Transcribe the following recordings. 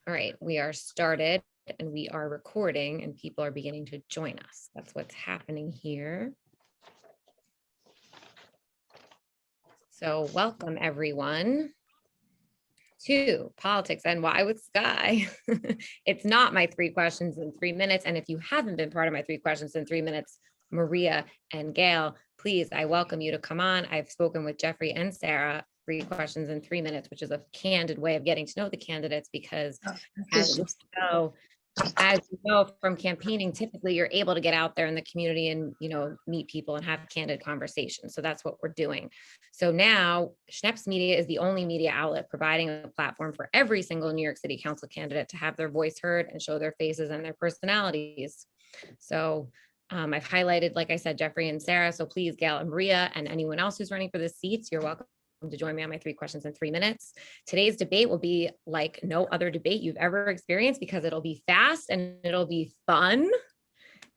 All right, we are started and we are recording and people are beginning to join us. That's what's happening here. So welcome everyone to Politics NY with Sky. It's not my 3 questions in 3 minutes. And if you haven't been part of my 3 questions in 3 minutes, Maria and Gale, please, I welcome you to come on. I've spoken with Jeffrey and Sara. 3 questions in 3 minutes, which is a candid way of getting to know the candidates, because as you know from campaigning, typically you're able to get out there in the community and meet people and have candid conversations. So that's what we're doing. So now Schneps Media is the only media outlet providing a platform for every single New York City Council candidate to have their voice heard and show their faces and their personalities. So I've highlighted, like I said, Jeffrey and Sara. So please, Gale and Maria and anyone else who's running for the seats, you're welcome to join me on my 3 questions in 3 minutes. Today's debate will be like no other debate you've ever experienced, because it'll be fast and it'll be fun.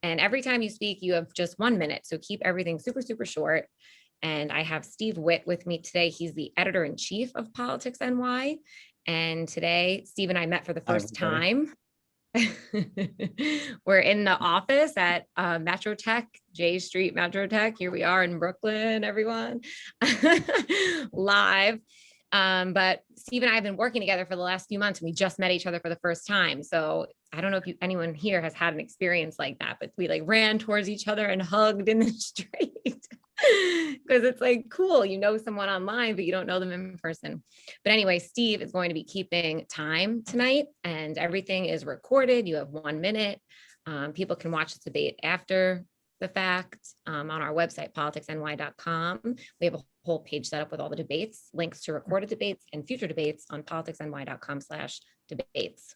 And every time you speak, you have just 1 minute. So keep everything super, super short. And I have Steve Witt with me today. He's the editor-in-chief of PoliticsNY. And today, Steve and I met for the first time. We're in the office at Metro Tech, J Street Metro Tech. Here we are in Brooklyn, everyone, live. But Steve and I have been working together for the last few months, and we just met each other for the first time. So I don't know if anyone here has had an experience like that, but we like ran towards each other and hugged in the street. Because it's like cool, someone online, but you don't know them in person. But anyway, Steve is going to be keeping time tonight, and everything is recorded. You have 1 minute. People can watch the debate after the fact on our website, politicsny.com. We have a whole page set up with all the debates, links to recorded debates and future debates on politicsny.com/debates.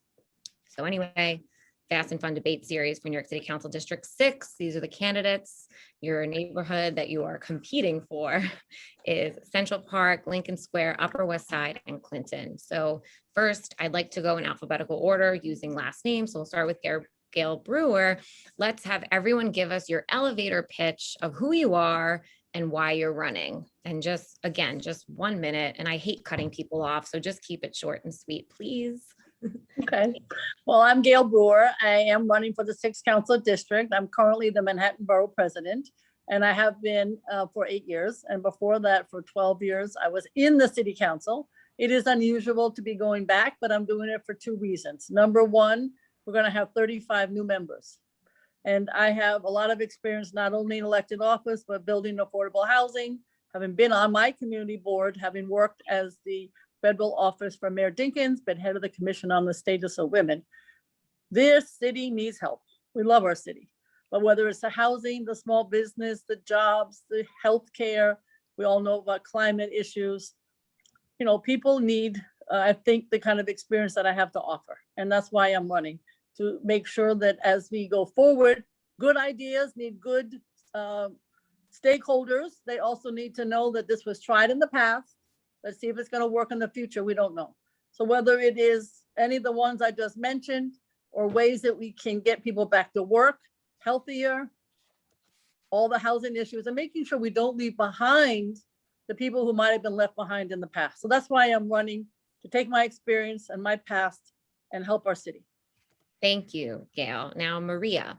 So anyway, fast and fun debate series for New York City Council District 6. These are the candidates. Your neighborhood that you are competing for is Central Park, Lincoln Square, Upper West Side, and Clinton. So first, I'd like to go in alphabetical order using last names. So we'll start with Gale Brewer. Let's have everyone give us your elevator pitch of who you are and why you're running. And just 1 minute. And I hate cutting people off, so just keep it short and sweet, please. Okay. Well, I'm Gale Brewer. I am running for the 6th Council District. I'm currently the Manhattan Borough President, and I have been for 8 years. And before that, for 12 years, I was in the City Council. It is unusual to be going back, but I'm doing it for 2 reasons. Number one, we're going to have 35 new members. And I have a lot of experience, not only in elected office, but building affordable housing, having been on my community board, having worked as the federal office for Mayor Dinkins, been head of the Commission on the Status of Women. This city needs help. We love our city, but whether it's the housing, the small business, the jobs, the healthcare, we all know about climate issues. People need, I think, the kind of experience that I have to offer. And that's why I'm running, to make sure that as we go forward, good ideas need good stakeholders. They also need to know that this was tried in the past. Let's see if it's going to work in the future. We don't know. So whether it is any of the ones I just mentioned, or ways that we can get people back to work, healthier, all the housing issues, and making sure we don't leave behind the people who might have been left behind in the past. So that's why I'm running, to take my experience and my past and help our city. Thank you, Gale. Now, Maria.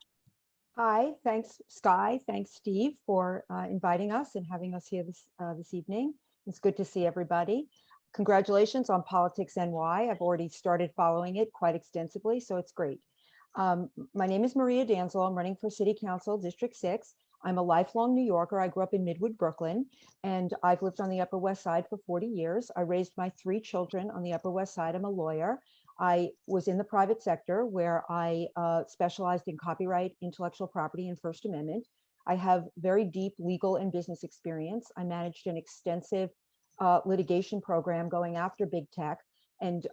Hi, thanks, Sky. Thanks, Steve, for inviting us and having us here this evening. It's good to see everybody. Congratulations on PoliticsNY. I've already started following it quite extensively, so it's great. My name is Maria Danzilo. I'm running for City Council, District 6. I'm a lifelong New Yorker. I grew up in Midwood, Brooklyn, and I've lived on the Upper West Side for 40 years. I raised my 3 children on the Upper West Side. I'm a lawyer. I was in the private sector, where I specialized in copyright, intellectual property, and First Amendment. I have very deep legal and business experience. I managed an extensive litigation program going after big tech and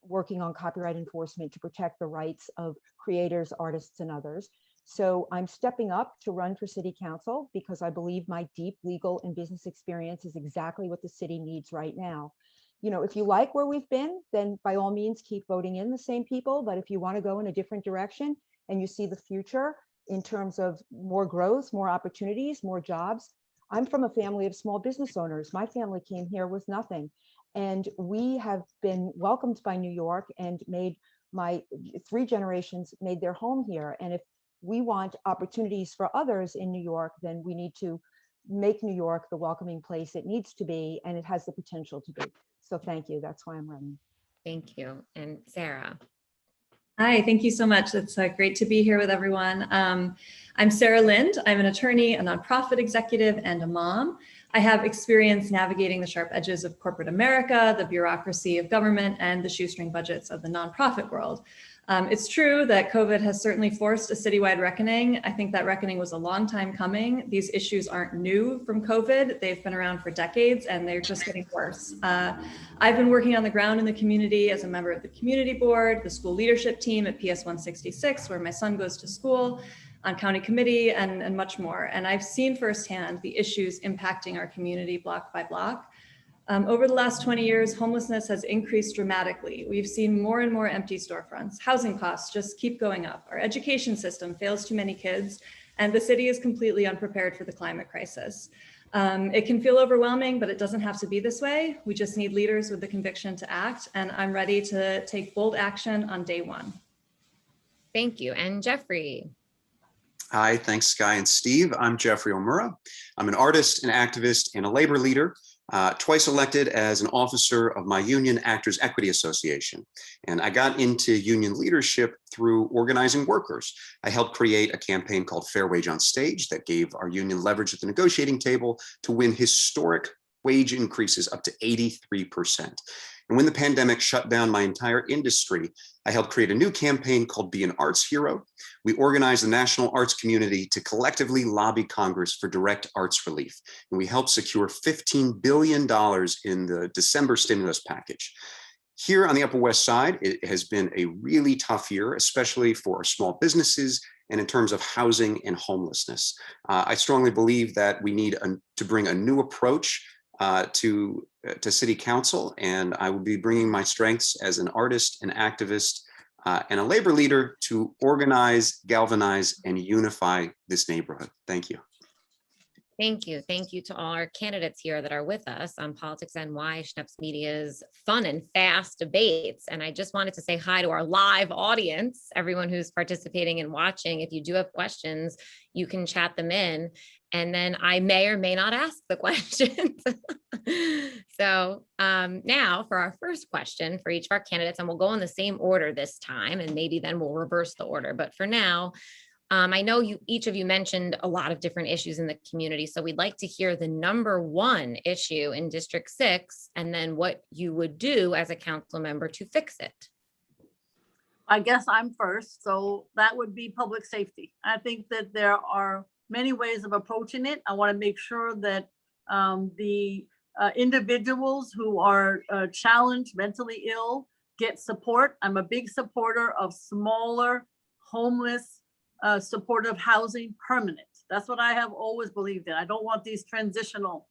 working on copyright enforcement to protect the rights of creators, artists, and others. So I'm stepping up to run for City Council because I believe my deep legal and business experience is exactly what the city needs right now. If you like where we've been, then by all means keep voting in the same people. But if you want to go in a different direction and you see the future in terms of more growth, more opportunities, more jobs. I'm from a family of small business owners. My family came here with nothing. And we have been welcomed by New York and made my 3 generations made their home here. And if we want opportunities for others in New York, then we need to make New York the welcoming place it needs to be, and it has the potential to be. So thank you. That's why I'm running. Thank you. And Sara. Hi, thank you so much. It's great to be here with everyone. I'm Sara Lind. I'm an attorney, a nonprofit executive, and a mom. I have experience navigating the sharp edges of corporate America, the bureaucracy of government, and the shoestring budgets of the nonprofit world. It's true that COVID has certainly forced a citywide reckoning. I think that reckoning was a long time coming. These issues aren't new from COVID. They've been around for decades and they're just getting worse. I've been working on the ground in the community as a member of the community board, the school leadership team at PS 166, where my son goes to school, on county committee, and much more. And I've seen firsthand the issues impacting our community block by block. Over the last 20 years, homelessness has increased dramatically. We've seen more and more empty storefronts. Housing costs just keep going up. Our education system fails too many kids, and the city is completely unprepared for the climate crisis. It can feel overwhelming, but it doesn't have to be this way. We just need leaders with the conviction to act, and I'm ready to take bold action on day one. Thank you. And Jeffrey. Hi, thanks, Sky and Steve. I'm Jeffrey Omura. I'm an artist, an activist, and a labor leader. Twice elected as an officer of my union, Actors Equity Association. And I got into union leadership through organizing workers. I helped create a campaign called Fair Wage on Stage that gave our union leverage at the negotiating table to win historic wage increases up to 83%. And when the pandemic shut down my entire industry, I helped create a new campaign called Be an Arts Hero. We organized the national arts community to collectively lobby Congress for direct arts relief. And we helped secure $15 billion in the December stimulus package. Here on the Upper West Side, it has been a really tough year, especially for our small businesses and in terms of housing and homelessness. I strongly believe that we need to bring a new approach to city council, and I will be bringing my strengths as an artist, an activist, and a labor leader to organize, galvanize, and unify this neighborhood. Thank you. Thank you. Thank you to all our candidates here that are with us on PoliticsNY, Schneps Media's fun and fast debates. And I just wanted to say hi to our live audience, everyone who's participating and watching. If you do have questions, you can chat them in, and then I may or may not ask the questions. So now for our first question for each of our candidates, and we'll go in the same order this time, and maybe then we'll reverse the order. But for now, I know each of you mentioned a lot of different issues in the community, so we'd like to hear the number one issue in District 6, and then what you would do as a council member to fix it. I guess I'm first, so that would be public safety. I think that there are many ways of approaching it. I want to make sure that the individuals who are challenged, mentally ill, get support. I'm a big supporter of smaller, homeless, supportive housing permanent. That's what I have always believed in. I don't want these transitional.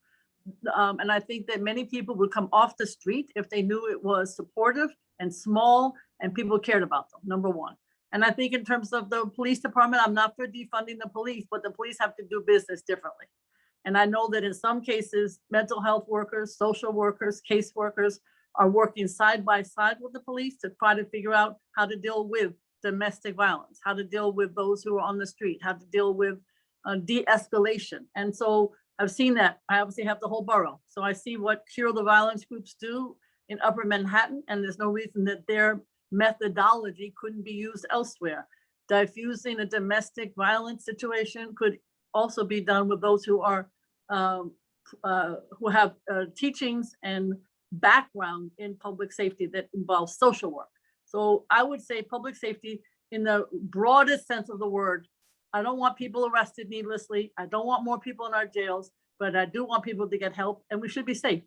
And I think that many people would come off the street if they knew it was supportive and small and people cared about them, number one. And I think in terms of the police department, I'm not for defunding the police, but the police have to do business differently. And I know that in some cases, mental health workers, social workers, case workers are working side by side with the police to try to figure out how to deal with domestic violence, how to deal with those who are on the street, how to deal with de-escalation. And so I've seen that. I obviously have the whole borough. So I see what Cure the Violence groups do in Upper Manhattan, and there's no reason that their methodology couldn't be used elsewhere. Diffusing a domestic violence situation could also be done with those who are who have teachings and background in public safety that involves social work. So I would say public safety in the broadest sense of the word. I don't want people arrested needlessly. I don't want more people in our jails, but I do want people to get help, and we should be safe.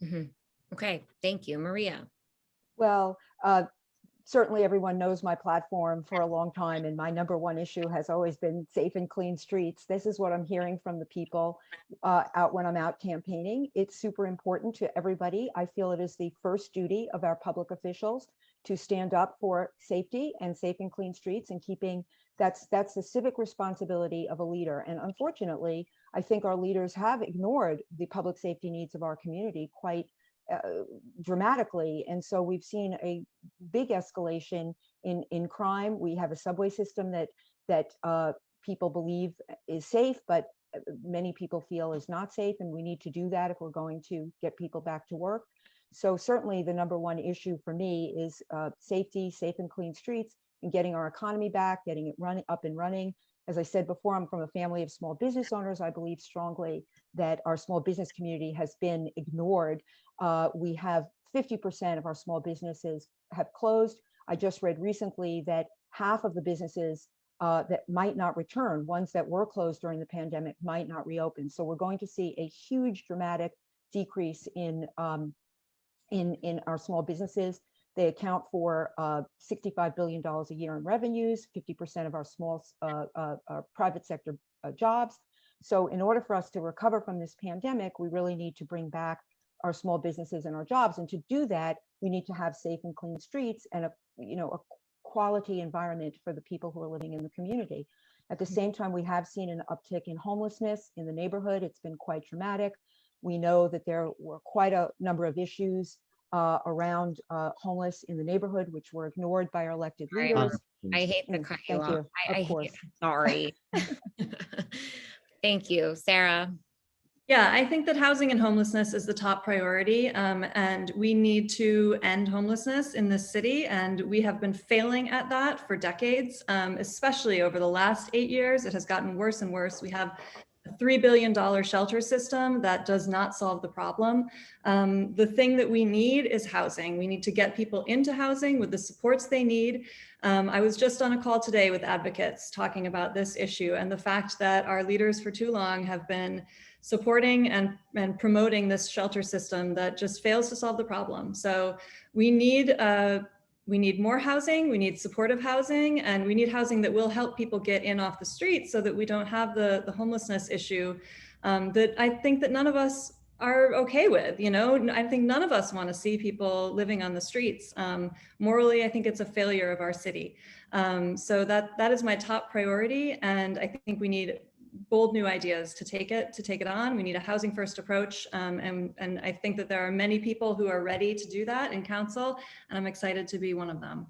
Mm-hmm. Okay, thank you. Maria. Well, certainly everyone knows my platform for a long time, and my number one issue has always been safe and clean streets. This is what I'm hearing from the people out when I'm out campaigning. It's super important to everybody. I feel it is the first duty of our public officials to stand up for safety and safe and clean streets, and keeping that's the civic responsibility of a leader. And unfortunately, I think our leaders have ignored the public safety needs of our community quite dramatically. And so we've seen a big escalation in crime. We have a subway system that people believe is safe, but many people feel is not safe. And we need to do that if we're going to get people back to work. So certainly the number one issue for me is safety, safe and clean streets, and getting our economy back, getting it up and running. As I said before, I'm from a family of small business owners. I believe strongly that our small business community has been ignored. We have 50% of our small businesses have closed. I just read recently that half of the businesses that might not return, ones that were closed during the pandemic, might not reopen. So we're going to see a huge dramatic decrease in our small businesses. They account for $65 billion a year in revenues, 50% of our small private sector jobs. So in order for us to recover from this pandemic, we really need to bring back our small businesses and our jobs. And to do that, we need to have safe and clean streets and a quality environment for the people who are living in the community. At the same time, we have seen an uptick in homelessness in the neighborhood. It's been quite dramatic. We know that there were quite a number of issues around homeless in the neighborhood, which were ignored by our elected leaders. I hate to cut you Thank off. you. I Of course. Sorry. Thank you, Sarah. Yeah, I think that housing and homelessness is the top priority, and we need to end homelessness in this city, and we have been failing at that for decades, especially over the last 8 years. It has gotten worse and worse. We have a $3 billion shelter system that does not solve the problem. The thing that we need is housing. We need to get people into housing with the supports they need. I was just on a call today with advocates talking about this issue and the fact that our leaders for too long have been supporting and promoting this shelter system that just fails to solve the problem. So we need more housing, we need supportive housing, and we need housing that will help people get in off the streets so that we don't have the homelessness issue that I think that none of us are okay with. I think none of us want to see people living on the streets. Morally, I think it's a failure of our city. So that is my top priority. And I think we need bold new ideas to take it on. We need a housing first approach. And I think that there are many people who are ready to do that in council, and I'm excited to be one of them.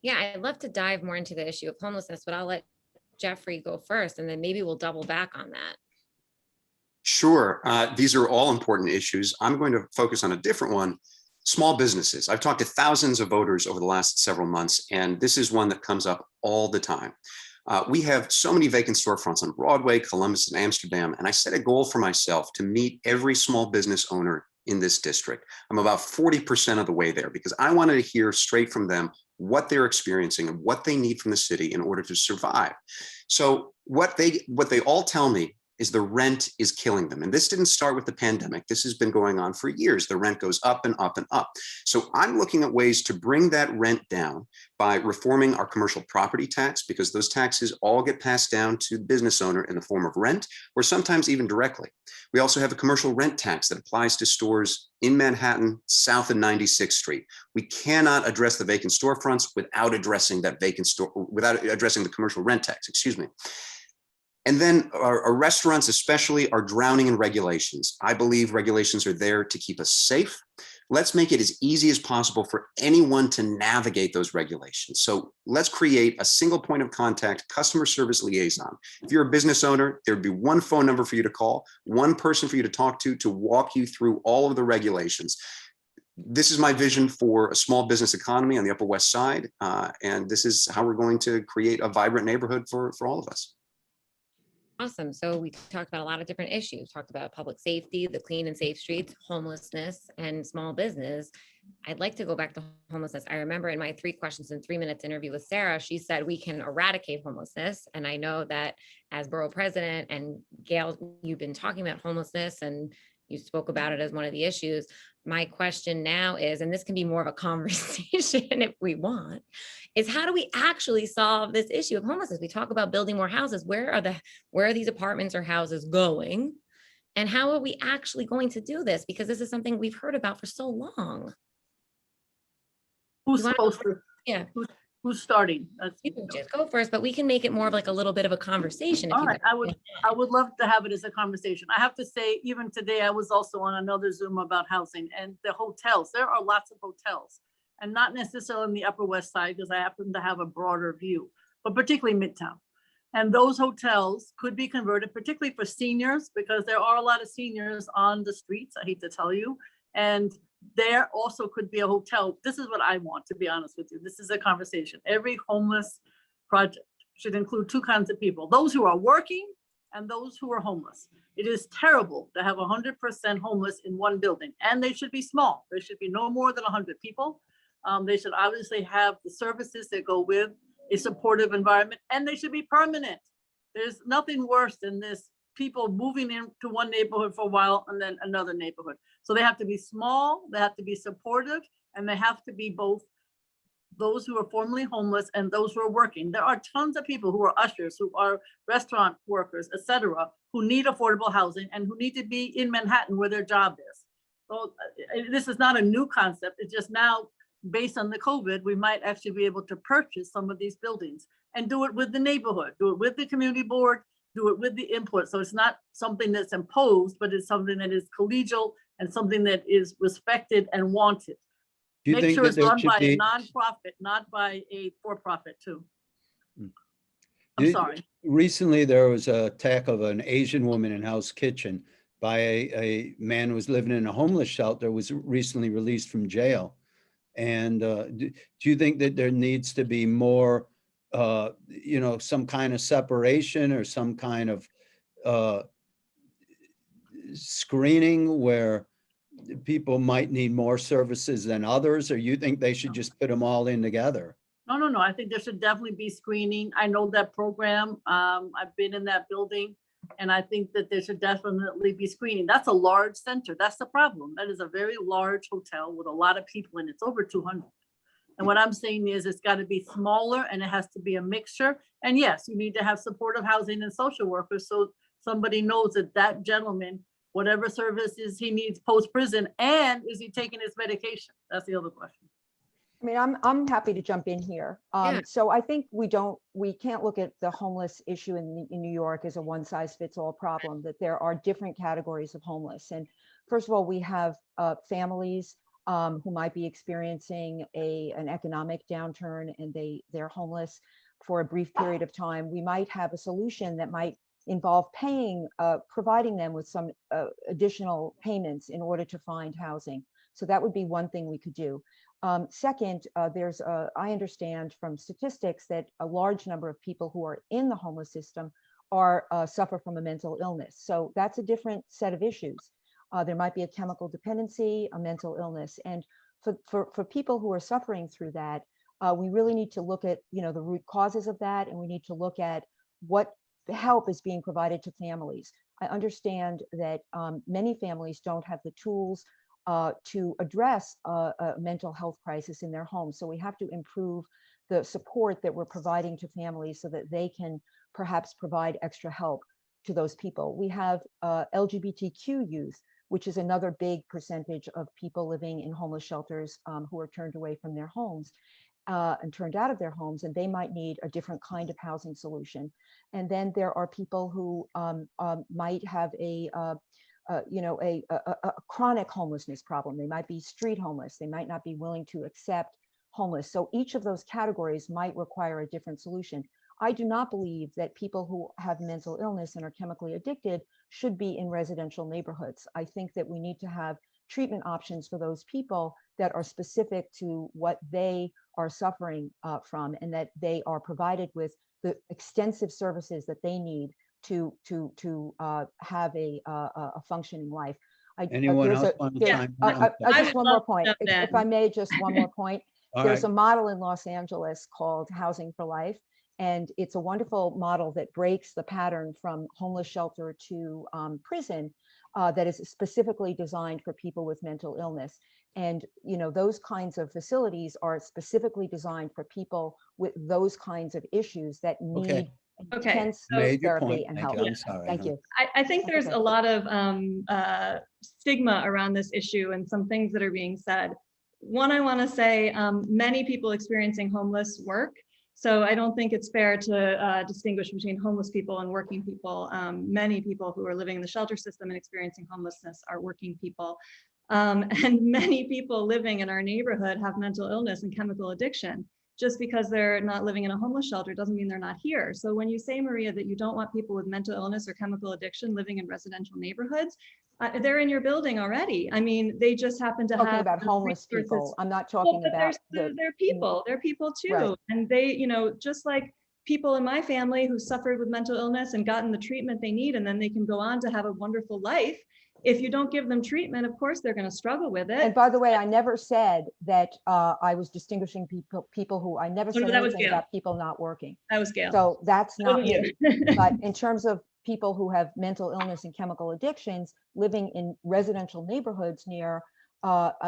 Yeah, I'd love to dive more into the issue of homelessness, but I'll let Jeffrey go first, and then maybe we'll double back on that. Sure. These are all important issues. I'm going to focus on a different one. Small businesses. I've talked to thousands of voters over the last several months, and this is one that comes up all the time. We have so many vacant storefronts on Broadway, Columbus, and Amsterdam, and I set a goal for myself to meet every small business owner in this district. I'm about 40% of the way there because I wanted to hear straight from them what they're experiencing and what they need from the city in order to survive. So what they all tell me is the rent is killing them. And this didn't start with the pandemic. This has been going on for years. The rent goes up and up and up. So I'm looking at ways to bring that rent down by reforming our commercial property tax, because those taxes all get passed down to the business owner in the form of rent, or sometimes even directly. We also have a commercial rent tax that applies to stores in Manhattan, south of 96th Street. We cannot address the vacant storefronts without addressing without addressing the commercial rent tax, excuse me. And then our restaurants especially are drowning in regulations. I believe regulations are there to keep us safe. Let's make it as easy as possible for anyone to navigate those regulations. So let's create a single point of contact, customer service liaison. If you're a business owner, there'd be one phone number for you to call, one person for you to talk to walk you through all of the regulations. This is my vision for a small business economy on the Upper West Side. And this is how we're going to create a vibrant neighborhood for all of us. Awesome. So we talked about a lot of different issues, talked about public safety, the clean and safe streets, homelessness, and small business. I'd like to go back to homelessness. I remember in my 3 questions in 3 minutes interview with Sarah, she said we can eradicate homelessness. And I know that as borough president, and Gale, you've been talking about homelessness and you spoke about it as one of the issues. My question now is, and this can be more of a conversation if we want, is how do we actually solve this issue of homelessness? We talk about building more houses. Where are these apartments or houses going? And how are we actually going to do this? Because this is something we've heard about for so long. Who's supposed to? Yeah. Who's starting? You can just go first, but we can make it more of like a little bit of a conversation. If All you right, I would love to have it as a conversation. I have to say, even today, I was also on another Zoom about housing and the hotels. There are lots of hotels, and not necessarily in the Upper West Side, because I happen to have a broader view, but particularly Midtown. And those hotels could be converted, particularly for seniors, because there are a lot of seniors on the streets, I hate to tell you. And there also could be a hotel. This is what I want, to be honest with you. This is a conversation. Every homeless project should include two kinds of people: those who are working and those who are homeless. It is terrible to have 100% homeless in one building, and they should be small. There should be no more than 100 people. They should obviously have the services that go with a supportive environment, and they should be permanent. There's nothing worse than this, people moving into one neighborhood for a while and then another neighborhood. So they have to be small, they have to be supportive, and they have to be both those who are formerly homeless and those who are working. There are tons of people who are ushers, who are restaurant workers, etc., who need affordable housing and who need to be in Manhattan where their job is. So this is not a new concept. It's just now, based on the COVID, we might actually be able to purchase some of these buildings and do it with the neighborhood, do it with the community board, do it with the input. So it's not something that's imposed, but it's something that is collegial and something that is respected and wanted. Do you Make think sure that it's there run should by a be, nonprofit, not by a for-profit too. Mm. I'm You- sorry. recently there was a attack of an Asian woman in Hell's Kitchen by a man who was living in a homeless shelter, was recently released from jail. And do you think that there needs to be more, some kind of separation or some kind of screening where people might need more services than others, or you think they should just put them all in together? No. I think there should definitely be screening. I know that program. I've been in that building, and I think that there should definitely be screening. That's a large center. That's the problem. That is a very large hotel with a lot of people, and it's over 200. And what I'm saying is it's got to be smaller and it has to be a mixture. And yes, you need to have supportive housing and social workers, so somebody knows that that gentleman, whatever services he needs post-prison, and is he taking his medication? That's the other question. I mean, I'm happy to jump in here. Yeah. So I think we can't look at the homeless issue in New York as a one size fits all problem, that there are different categories of homeless. And first of all, we have families who might be experiencing an economic downturn, and they're homeless for a brief period of time. We might have a solution that might involve providing them with some additional payments in order to find housing. So that would be one thing we could do. Second, I understand from statistics that a large number of people who are in the homeless system suffer from a mental illness. So that's a different set of issues. There might be a chemical dependency, a mental illness. And for people who are suffering through that, we really need to look at the root causes of that, and we need to look at what help is being provided to families. I understand that many families don't have the tools to address a mental health crisis in their home. So we have to improve the support that we're providing to families so that they can perhaps provide extra help to those people. We have LGBTQ youth, which is another big percentage of people living in homeless shelters who are turned away from their homes and turned out of their homes, and they might need a different kind of housing solution. And then there are people who might have a chronic homelessness problem. They might be street homeless. They might not be willing to accept homeless. So each of those categories might require a different solution. I do not believe that people who have mental illness and are chemically addicted should be in residential neighborhoods. I think that we need to have treatment options for those people that are specific to what they are suffering from, and that they are provided with the extensive services that they need to have a functioning life. Anyone else want to chime in? Just one more point, that. if I may, just one more point. All There's right. a model in Los Angeles called Housing for Life, and it's a wonderful model that breaks the pattern from homeless shelter to prison, that is specifically designed for people with mental illness. And those kinds of facilities are specifically designed for people with those kinds of issues that need Okay. intense Made your therapy point. and Thank help. you. I'm sorry. Thank you. I think there's Okay. a lot of stigma around this issue and some things that are being said. One, I want to say many people experiencing homeless work. So I don't think it's fair to distinguish between homeless people and working people. Many people who are living in the shelter system and experiencing homelessness are working people. And many people living in our neighborhood have mental illness and chemical addiction. Just because they're not living in a homeless shelter doesn't mean they're not here. So when you say, Maria, that you don't want people with mental illness or chemical addiction living in residential neighborhoods, they're in your building already. I mean, they just happen to Talking have about homeless resources. people. I'm not talking But about they're people. They're people too. Right. And they, you know, just like people in my family who suffered with mental illness and gotten the treatment they need, and then they can go on to have a wonderful life. If you don't give them treatment, of course, they're going to struggle with it. And by the way, I never said that I was distinguishing people who, I never said that was anything Gale. about people not working. That was Gale. So that's not me. You. But in terms of people who have mental illness and chemical addictions living in residential neighborhoods near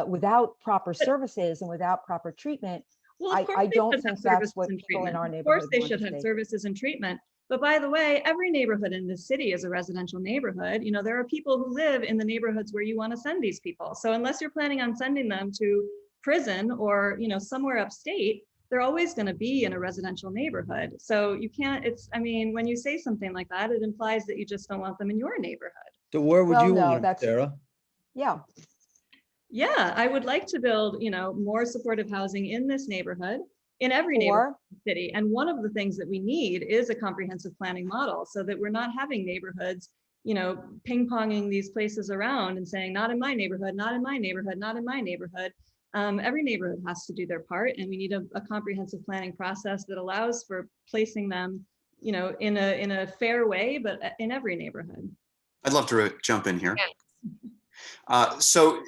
without proper services and without proper treatment, Well, of course I they don't should have think that's services what and people in treatment. our Of neighborhood course, they want should to have see. services and treatment. But by the way, every neighborhood in this city is a residential neighborhood. You know, there are people who live in the neighborhoods where you want to send these people. So unless you're planning on sending them to prison or, you know, somewhere upstate, they're always going to be in a residential neighborhood. So you can't, I mean, when you say something like that, it implies that you just don't want them in your neighborhood. So where would Well, you no, want them, that's- Sarah? Yeah. Yeah, I would like to build, you know, more supportive housing in this neighborhood, in every neighborhood in the city. And one of the things that we need is a comprehensive planning model so that we're not having neighborhoods, you know, ping-ponging these places around and saying, not in my neighborhood, not in my neighborhood, not in my neighborhood. Every neighborhood has to do their part, and we need a comprehensive planning process that allows for placing them, you know, in a fair way, but in every neighborhood. I'd love to jump in here. Yeah. So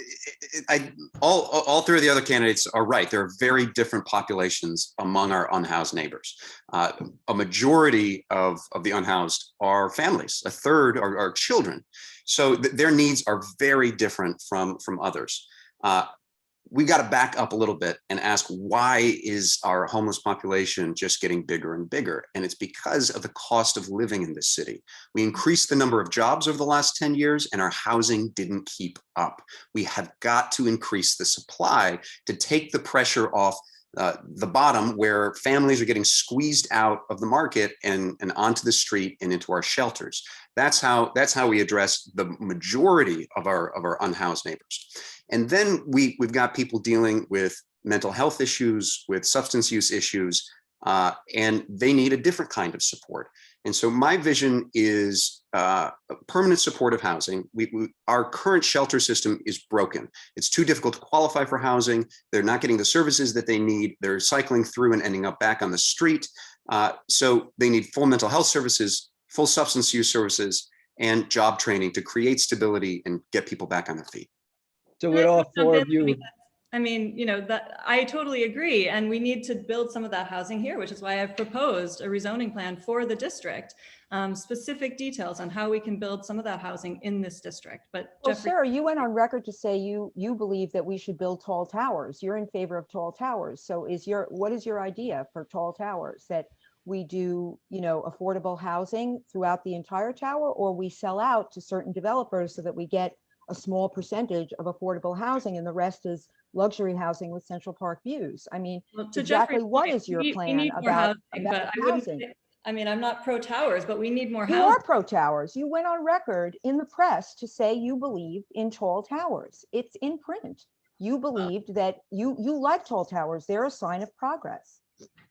all three of the other candidates are right. There are very different populations among our unhoused neighbors. A majority of the unhoused are families. A third are children. So their needs are very different from others. We've got to back up a little bit and ask, why is our homeless population just getting bigger and bigger? And it's because of the cost of living in this city. We increased the number of jobs over the last 10 years and our housing didn't keep up. We have got to increase the supply to take the pressure off the bottom, where families are getting squeezed out of the market and onto the street and into our shelters. That's how we address the majority of our unhoused neighbors. And then we've got people dealing with mental health issues, with substance use issues, and they need a different kind of support. And so my vision is permanent supportive housing. Our current shelter system is broken. It's too difficult to qualify for housing. They're not getting the services that they need. They're cycling through and ending up back on the street. So they need full mental health services, full substance use services, and job training to create stability and get people back on their feet. So with all four of you, I mean, you know, that I totally agree. And we need to build some of that housing here, which is why I've proposed a rezoning plan for the district, specific details on how we can build some of that housing in this district. But Well, Jeffrey, Sarah, you went on record to say you believe that we should build tall towers. You're in favor of tall towers. So what is your idea for tall towers? That we do, you know, affordable housing throughout the entire tower, or we sell out to certain developers so that we get a small percentage of affordable housing and the rest is luxury housing with Central Park views? I mean, well, to exactly Jeffrey's what point, is your we plan need more about housing, but I wouldn't housing? say, I mean, I'm not pro towers, but we need more You housing. are pro towers. You went on record in the press to say you believed in tall towers. It's in print. You believed that you like tall towers. They're a sign of progress.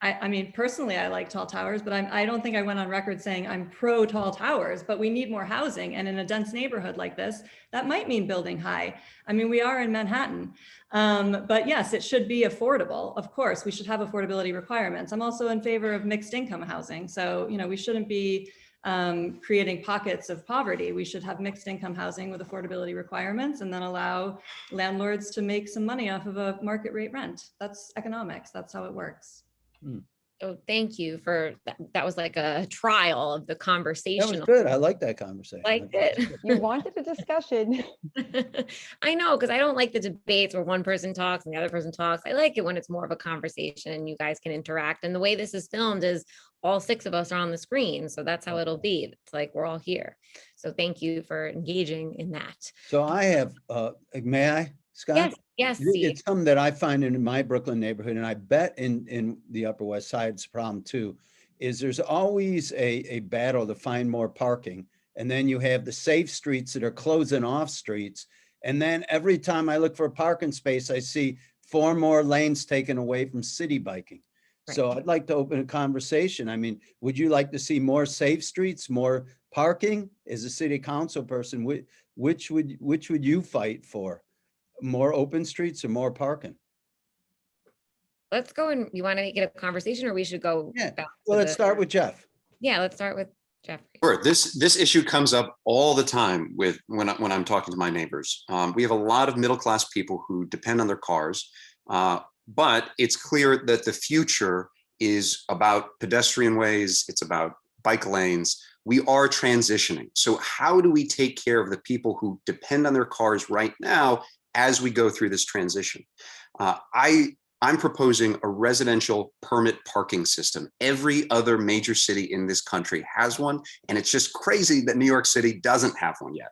I mean, personally, I like tall towers, but I don't think I went on record saying I'm pro tall towers, but we need more housing. And in a dense neighborhood like this, that might mean building high. I mean, we are in Manhattan, but yes, it should be affordable. Of course, we should have affordability requirements. I'm also in favor of mixed income housing. So, you know, we shouldn't be creating pockets of poverty. We should have mixed income housing with affordability requirements and then allow landlords to make some money off of a market rate rent. That's economics. That's how it works. So thank you for that. That was like a trial of the that conversation. was good. I like that conversation. Liked it. You wanted a discussion. I know, because I don't like the debates where one person talks and the other person talks. I like it when it's more of a conversation and you guys can interact. And the way this is filmed is all 6 of us are on the screen. So that's how it'll be. It's like we're all here. So thank you for engaging in that. So I have, may I? Scott? Yes, yes, Steve. It's something that I find in my Brooklyn neighborhood, and I bet in the Upper West Side it's a problem too, is there's always a battle to find more parking. And then you have the safe streets that are closing off streets. And then every time I look for a parking space, I see 4 more lanes taken away from city biking. So Right. I'd like to open a conversation. I mean, would you like to see more safe streets, more parking? As a city council person, which would you fight for? More open streets or more parking? Let's go and you want to make it a conversation or we should go Yeah. back Well, to let's the- start with Jeff. Yeah, let's start with Jeffrey. Sure. This issue comes up all the time with when I'm talking to my neighbors. We have a lot of middle class people who depend on their cars, but it's clear that the future is about pedestrian ways. It's about bike lanes. We are transitioning. So how do we take care of the people who depend on their cars right now as we go through this transition? I'm proposing a residential permit parking system. Every other major city in this country has one, and it's just crazy that New York City doesn't have one yet.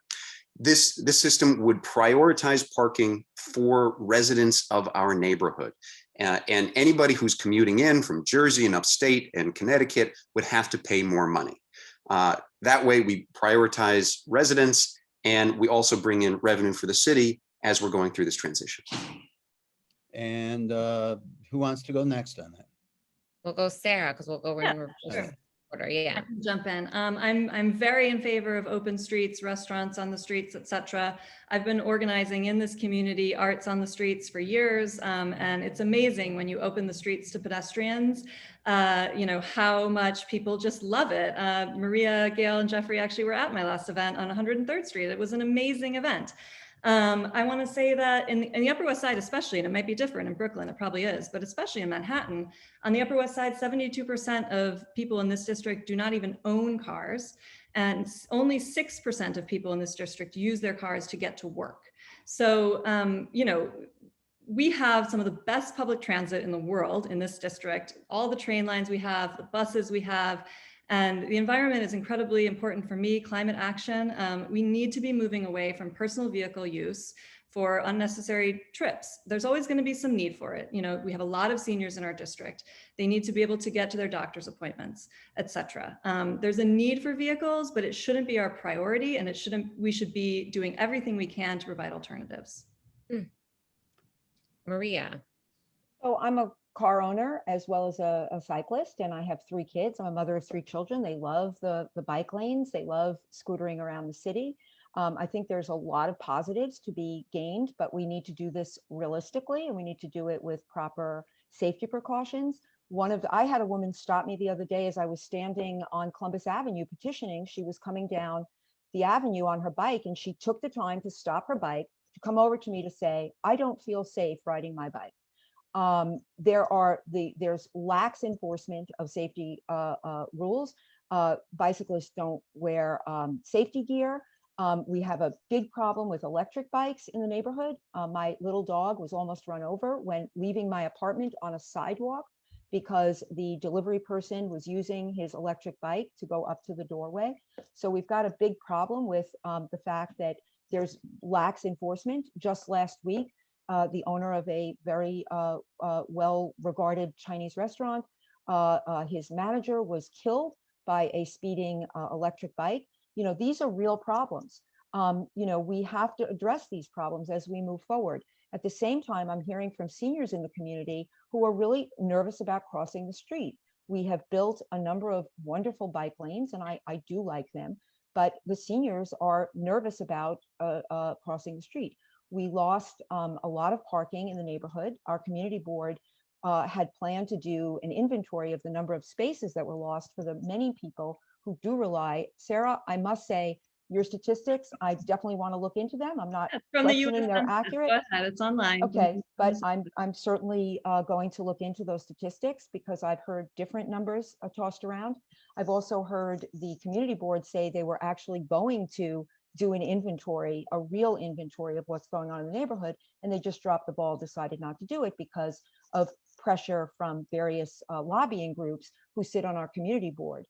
This system would prioritize parking for residents of our neighborhood. And anybody who's commuting in from Jersey and upstate and Connecticut would have to pay more money. That way we prioritize residents, and we also bring in revenue for the city as we're going through this transition. And who wants to go next on that? We'll go Sarah, because we'll go in reverse sure. order. I Yeah. can jump in. I'm very in favor of open streets, restaurants on the streets, etc. I've been organizing in this community arts on the streets for years, and it's amazing when you open the streets to pedestrians, you know, how much people just love it. Maria, Gale, and Jeffrey actually were at my last event on 103rd Street. It was an amazing event. I want to say that in the Upper West Side, especially, and it might be different in Brooklyn, it probably is, but especially in Manhattan, on the Upper West Side, 72% of people in this district do not even own cars, and only 6% of people in this district use their cars to get to work. So, you know, we have some of the best public transit in the world in this district, all the train lines we have, the buses we have, and the environment is incredibly important for me, climate action. We need to be moving away from personal vehicle use for unnecessary trips. There's always going to be some need for it. You know, we have a lot of seniors in our district. They need to be able to get to their doctor's appointments, etc. There's a need for vehicles, but it shouldn't be our priority, and we should be doing everything we can to provide alternatives. Maria. So I'm a car owner as well as a cyclist, and I have 3 kids. I'm a mother of 3 children. They love the bike lanes. They love scootering around the city. I think there's a lot of positives to be gained, but we need to do this realistically, and we need to do it with proper safety precautions. I had a woman stop me the other day as I was standing on Columbus Avenue petitioning. She was coming down the avenue on her bike, and she took the time to stop her bike to come over to me to say, "I don't feel safe riding my bike." There's lax enforcement of safety rules. Bicyclists don't wear safety gear. We have a big problem with electric bikes in the neighborhood. My little dog was almost run over when leaving my apartment on a sidewalk because the delivery person was using his electric bike to go up to the doorway. So we've got a big problem with the fact that there's lax enforcement. Just last week, the owner of a very well-regarded Chinese restaurant, his manager was killed by a speeding electric bike. You know, these are real problems. You know, we have to address these problems as we move forward. At the same time, I'm hearing from seniors in the community who are really nervous about crossing the street. We have built a number of wonderful bike lanes, and I do like them, but the seniors are nervous about crossing the street. We lost a lot of parking in the neighborhood. Our community board had planned to do an inventory of the number of spaces that were lost for the many people who do rely. Sarah, I must say, your statistics, I definitely want to look into them. I'm not From the questioning US they're Census. accurate. Go ahead, it's online. Okay, but I'm certainly going to look into those statistics because I've heard different numbers tossed around. I've also heard the community board say they were actually going to do an inventory, a real inventory of what's going on in the neighborhood, and they just dropped the ball, decided not to do it because of pressure from various lobbying groups who sit on our community board.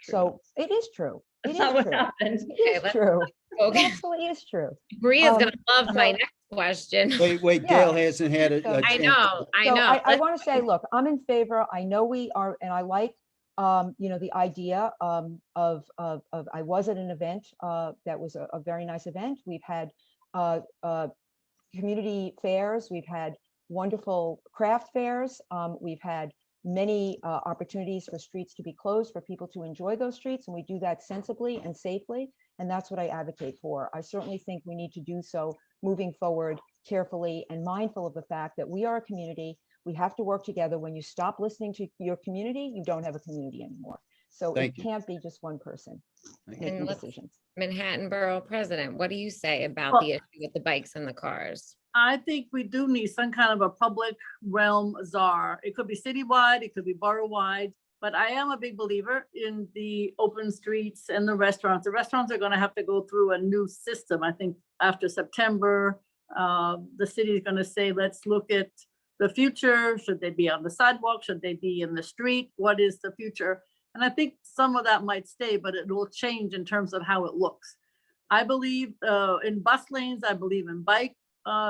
So it is true. It That's not is what true. happened. It is true. It Okay. actually is true. Maria's going to love my next question. Wait, Yeah. Gail hasn't had a So- I chance. know, I So know. I want to say, look, I'm in favor. I know we are, and I like, the idea I was at an event that was a very nice event. We've had community fairs. We've had wonderful craft fairs. We've had many opportunities for streets to be closed, for people to enjoy those streets, and we do that sensibly and safely. And that's what I advocate for. I certainly think we need to do so moving forward carefully and mindful of the fact that we are a community. We have to work together. When you stop listening to your community, you don't have a community anymore. So Thank it you. can't be just one person Thank you. making And let's- decisions. Manhattan Borough President, what do you say about Well- the issue with the bikes and the cars? I think we do need some kind of a public realm czar. It could be citywide, it could be borough-wide, but I am a big believer in the open streets and the restaurants. The restaurants are gonna have to go through a new system. I think after September, the city is gonna say, let's look at the future. Should they be on the sidewalk? Should they be in the street? What is the future? And I think some of that might stay, but it will change in terms of how it looks. I believe in bus lanes. I believe in bike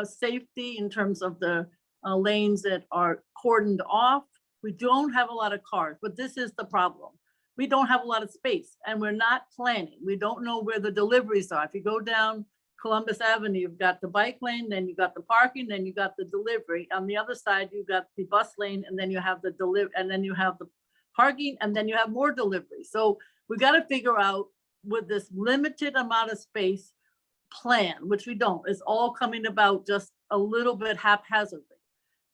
safety in terms of the lanes that are cordoned off. We don't have a lot of cars, but this is the problem. We don't have a lot of space and we're not planning. We don't know where the deliveries are. If you go down Columbus Avenue, you've got the bike lane, then you got the parking, then you got the delivery. On the other side, you've got the bus lane, and then you have the and then you have the parking, and then you have more delivery. So we got to figure out with this limited amount of space plan, which we don't, is all coming about just a little bit haphazardly.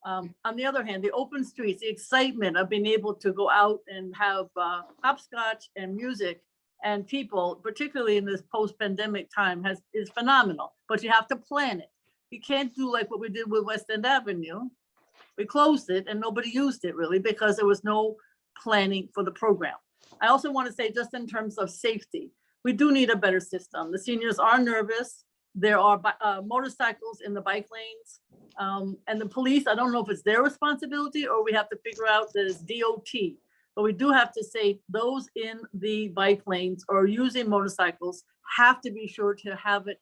On the other hand, the open streets, the excitement of being able to go out and have hopscotch and music and people, particularly in this post-pandemic time, is phenomenal, but you have to plan it. You can't do like what we did with West End Avenue. We closed it and nobody used it really because there was no planning for the program. I also want to say, just in terms of safety, we do need a better system. The seniors are nervous. There are motorcycles in the bike lanes. And the police, I don't know if it's their responsibility or we have to figure out that it's DOT. But we do have to say those in the bike lanes or using motorcycles have to be sure to have it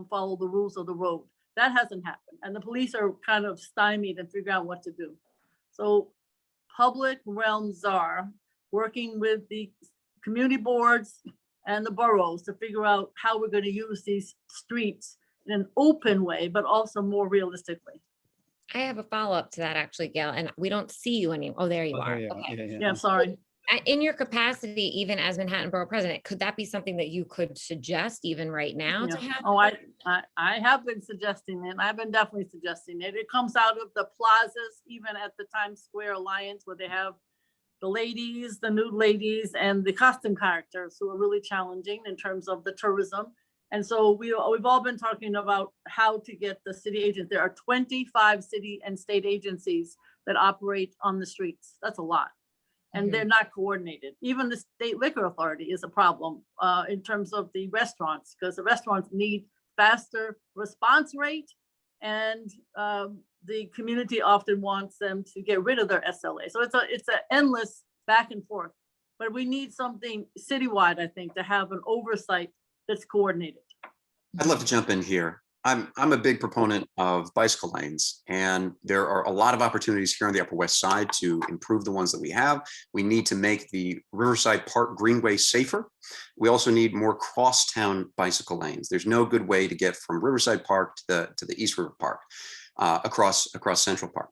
follow the rules of the road. That hasn't happened. And the police are kind of stymied and figure out what to do. So public realm czar, working with the community boards and the boroughs to figure out how we're going to use these streets in an open way, but also more realistically. I have a follow-up to that actually, Gail, and we don't see you anymore. Oh, there you Oh, are. yeah, Okay. Yeah, sorry. In your capacity, even as Manhattan Borough President, could that be something that you could suggest even right now to Yeah. have? Oh, I have been suggesting it. I've been definitely suggesting it. It comes out of the plazas, even at the Times Square Alliance, where they have the ladies, the nude ladies, and the costume characters who are really challenging in terms of the tourism. And so we've all been talking about how to get the city agents. There are 25 city and state agencies that operate on the streets. That's a lot. And they're not coordinated. Even the state liquor authority is a problem in terms of the restaurants, because the restaurants need faster response rate, and the community often wants them to get rid of their SLA. So it's an endless back and forth. But we need something citywide, I think, to have an oversight that's coordinated. I'd love to jump in here. I'm a big proponent of bicycle lanes, and there are a lot of opportunities here on the Upper West Side to improve the ones that we have. We need to make the Riverside Park Greenway safer. We also need more crosstown bicycle lanes. There's no good way to get from Riverside Park to the East River Park across Central Park.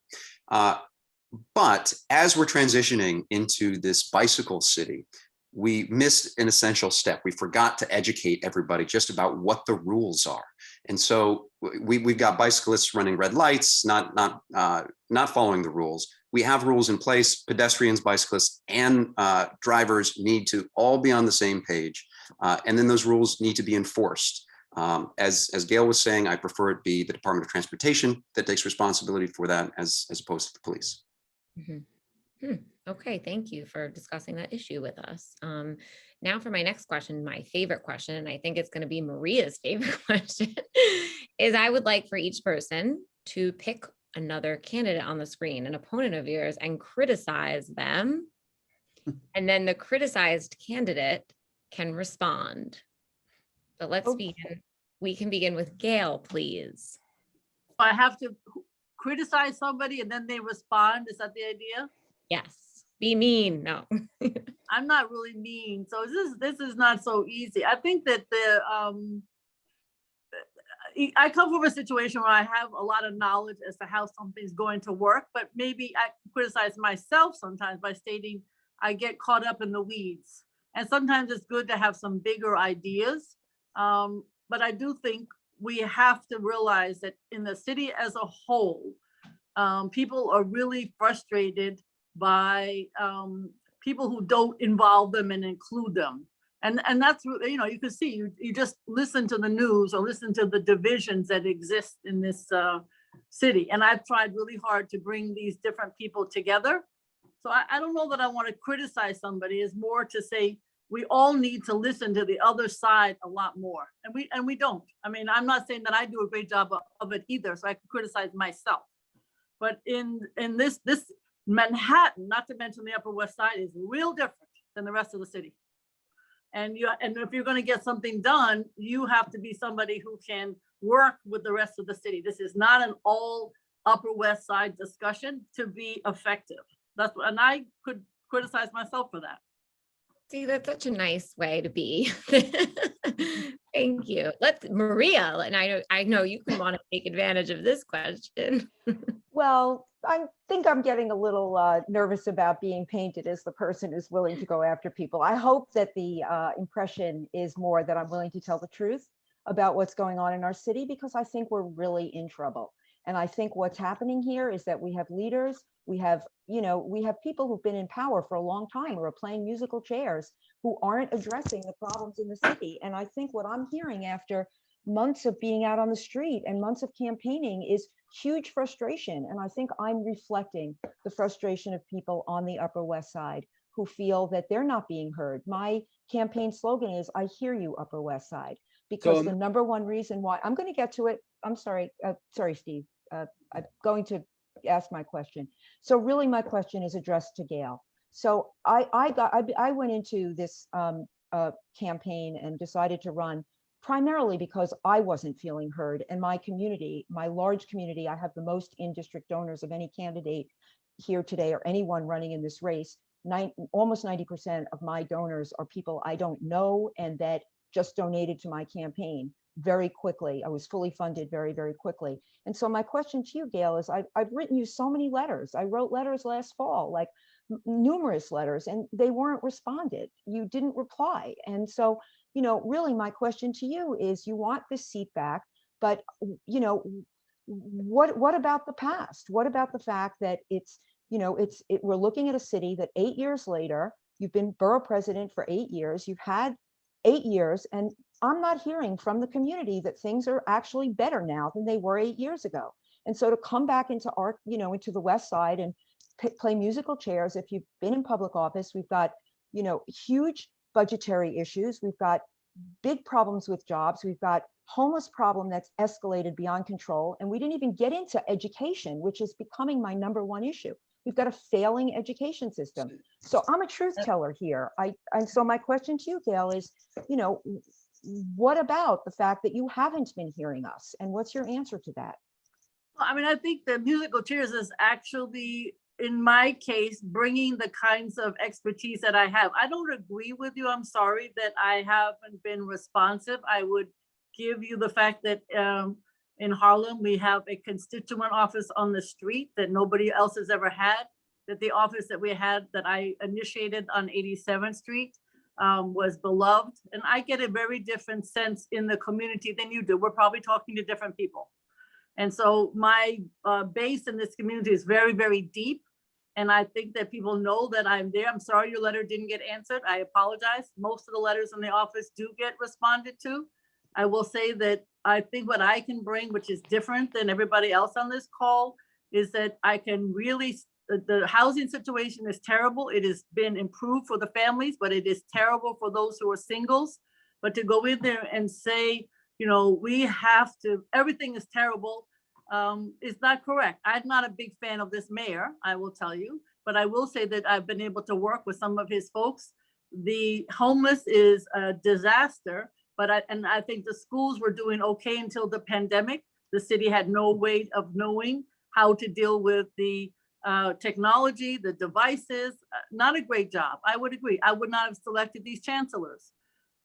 But as we're transitioning into this bicycle city, we missed an essential step. We forgot to educate everybody just about what the rules are. And so we've got bicyclists running red lights, not following the rules. We have rules in place. Pedestrians, bicyclists, and drivers need to all be on the same page. And then those rules need to be enforced. As Gail was saying, I prefer it be the Department of Transportation that takes responsibility for that as opposed to the police. Okay, thank you for discussing that issue with us. Now for my next question, my favorite question, and I think it's going to be Maria's favorite question, is I would like for each person to pick another candidate on the screen, an opponent of yours, and criticize them. And then the criticized candidate can respond. But let's begin. We can begin with Gail, please. I have to criticize somebody and then they respond. Is that the idea? Yes, be mean. No. I'm not really mean. So this is not so easy. I think that I come from a situation where I have a lot of knowledge as to how something's going to work, but maybe I criticize myself sometimes by stating I get caught up in the weeds. And sometimes it's good to have some bigger ideas. But I do think we have to realize that in the city as a whole, people are really frustrated by people who don't involve them and include them. And that's, you know, you can see, you just listen to the news or listen to the divisions that exist in this city. And I've tried really hard to bring these different people together. So I don't know that I want to criticize somebody. It's more to say, we all need to listen to the other side a lot more. And we don't. I mean, I'm not saying that I do a great job of it either, so I can criticize myself. But in this Manhattan, not to mention the Upper West Side, is real different than the rest of the city. And if you're going to get something done, you have to be somebody who can work with the rest of the city. This is not an all Upper West Side discussion to be effective. And I could criticize myself for that. See, that's such a nice way to be. Thank you. Maria, and I know you can want to take advantage of this question. Well, I think I'm getting a little nervous about being painted as the person who's willing to go after people. I hope that the impression is more that I'm willing to tell the truth about what's going on in our city, because I think we're really in trouble. And I think what's happening here is that we have leaders, we have people who've been in power for a long time who are playing musical chairs, who aren't addressing the problems in the city. And I think what I'm hearing after months of being out on the street and months of campaigning is huge frustration. And I think I'm reflecting the frustration of people on the Upper West Side who feel that they're not being heard. My campaign slogan is, I hear you, Upper West Side, because the number one reason why, I'm going to get to it. I'm sorry, Steve. I'm going to ask my question. So really my question is addressed to Gale. So I went into this campaign and decided to run primarily because I wasn't feeling heard. And my community, my large community, I have the most in-district donors of any candidate here today or anyone running in this race. Almost 90% of my donors are people I don't know and that just donated to my campaign very quickly. I was fully funded very, very quickly. And so my question to you, Gale, is I've written you so many letters. I wrote letters last fall, like numerous letters, and they weren't responded. You didn't reply. And so, you know, really my question to you is, you want this seat back, but, you know, what about the past? What about the fact that we're looking at a city that 8 years later, you've been borough president for 8 years, you've had 8 years, and I'm not hearing from the community that things are actually better now than they were 8 years ago. And so to come back into into the West Side and play musical chairs, if you've been in public office, we've got, huge budgetary issues. We've got big problems with jobs. We've got homeless problem that's escalated beyond control. And we didn't even get into education, which is becoming my number one issue. We've got a failing education system. So I'm a truth teller here. And so my question to you, Gale, is, what about the fact that you haven't been hearing us? And what's your answer to that? I mean, I think the musical chairs is actually, in my case, bringing the kinds of expertise that I have. I don't agree with you. I'm sorry that I haven't been responsive. I would give you the fact that in Harlem, we have a constituent office on the street that nobody else has ever had, that the office that we had that I initiated on 87th Street was beloved. And I get a very different sense in the community than you do. We're probably talking to different people. And so my base in this community is very, very deep. And I think that people know that I'm there. I'm sorry your letter didn't get answered. I apologize. Most of the letters in the office do get responded to. I will say that I think what I can bring, which is different than everybody else on this call, is that I can really, the housing situation is terrible. It has been improved for the families, but it is terrible for those who are singles. But to go in there and say, we have to, everything is terrible, is not correct. I'm not a big fan of this mayor, I will tell you, but I will say that I've been able to work with some of his folks. The homeless is a disaster, but I think the schools were doing okay until the pandemic. The city had no way of knowing how to deal with the technology, the devices. Not a great job. I would agree. I would not have selected these chancellors.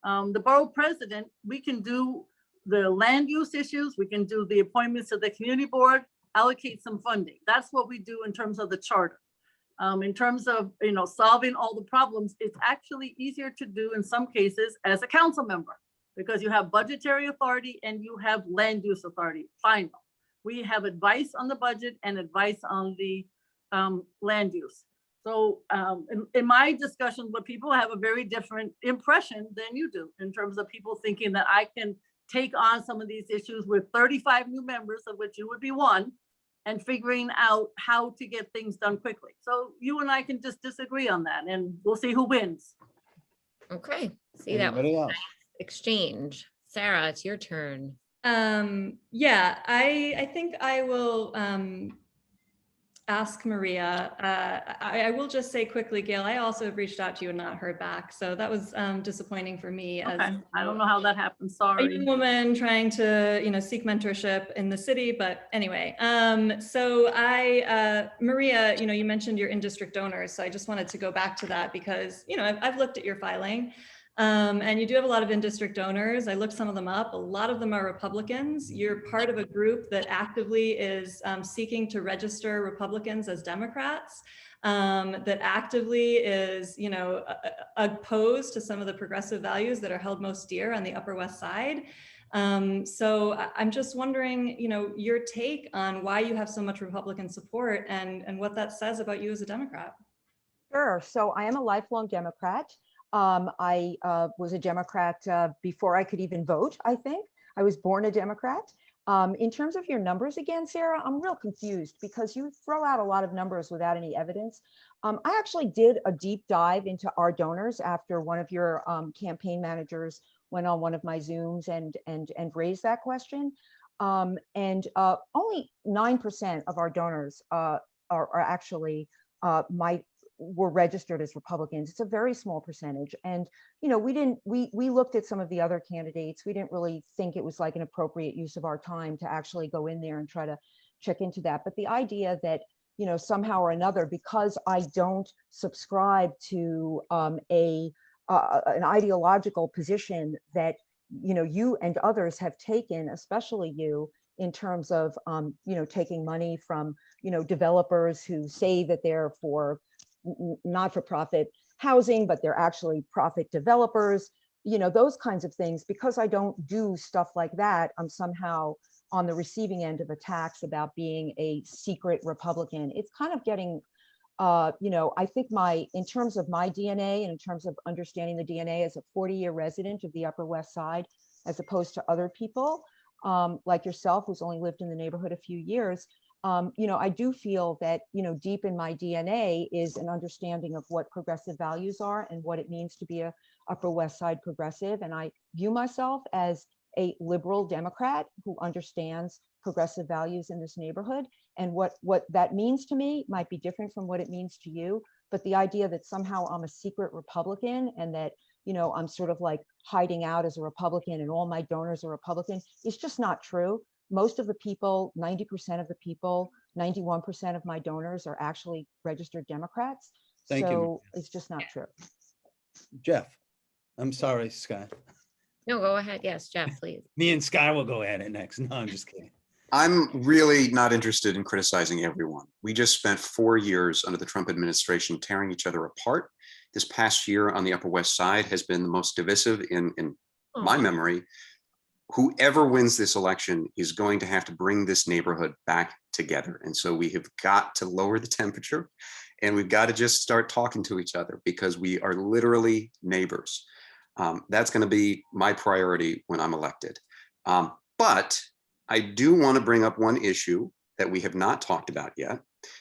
The borough president, we can do the land use issues. We can do the appointments to the community board, allocate some funding. That's what we do in terms of the charter. In terms of, solving all the problems, it's actually easier to do in some cases as a council member, because you have budgetary authority and you have land use authority. Final. We have advice on the budget and advice on the land use. So in my discussions with people, have a very different impression than you do in terms of people thinking that I can take on some of these issues with 35 new members, of which you would be one, and figuring out how to get things done quickly. So you and I can just disagree on that, and we'll see who wins. Okay, see, that was Anybody a else? nice exchange. Sarah, it's your turn. Yeah, I think I will ask Maria. I will just say quickly, Gail, I also have reached out to you and not heard back. So that was disappointing for me. Okay, As I don't know how that happened, a sorry. young woman trying to, seek mentorship in the city. But anyway, so Maria, you mentioned your in-district donors. So I just wanted to go back to that because, I've looked at your filing. And you do have a lot of in-district donors. I looked some of them up. A lot of them are Republicans. You're part of a group that actively is seeking to register Republicans as Democrats, that actively is, opposed to some of the progressive values that are held most dear on the Upper West Side. So I'm just wondering, your take on why you have so much Republican support and what that says about you as a Democrat. Sure. So I am a lifelong Democrat. I was a Democrat before I could even vote, I think. I was born a Democrat. In terms of your numbers again, Sarah, I'm real confused because you throw out a lot of numbers without any evidence. I actually did a deep dive into our donors after one of your campaign managers went on one of my Zooms and raised that question. And only 9% of our donors are actually were registered as Republicans. It's a very small percentage. And, we looked at some of the other candidates. We didn't really think it was like an appropriate use of our time to actually go in there and try to check into that. But the idea that, somehow or another, because I don't subscribe to an ideological position that, you and others have taken, especially you, in terms of, taking money from, developers who say that they're for not-for-profit housing, but they're actually profit developers, those kinds of things. Because I don't do stuff like that, I'm somehow on the receiving end of attacks about being a secret Republican. It's kind of getting, I think in terms of my DNA and in terms of understanding the DNA as a 40-year resident of the Upper West Side, as opposed to other people like yourself, who's only lived in the neighborhood a few years, I do feel that, deep in my DNA is an understanding of what progressive values are and what it means to be a Upper West Side progressive. And I view myself as a liberal Democrat who understands progressive values in this neighborhood. And what that means to me might be different from what it means to you. But the idea that somehow I'm a secret Republican and that, I'm sort of like hiding out as a Republican and all my donors are Republican is just not true. Most of the people, 90% of the people, 91% of my donors are actually registered Democrats. Thank you. So it's just not true. Jeff, I'm sorry, Scott. No, go ahead. Yes, Jeff, please. Me and Sky will go at it next. No, I'm just kidding. I'm really not interested in criticizing everyone. We just spent 4 years under the Trump administration tearing each other apart. This past year on the Upper West Side has been the most divisive in my memory. Whoever wins this election is going to have to bring this neighborhood back together. And so we have got to lower the temperature and we've got to just start talking to each other because we are literally neighbors. That's going to be my priority when I'm elected. But I do want to bring up one issue that we have not talked about yet.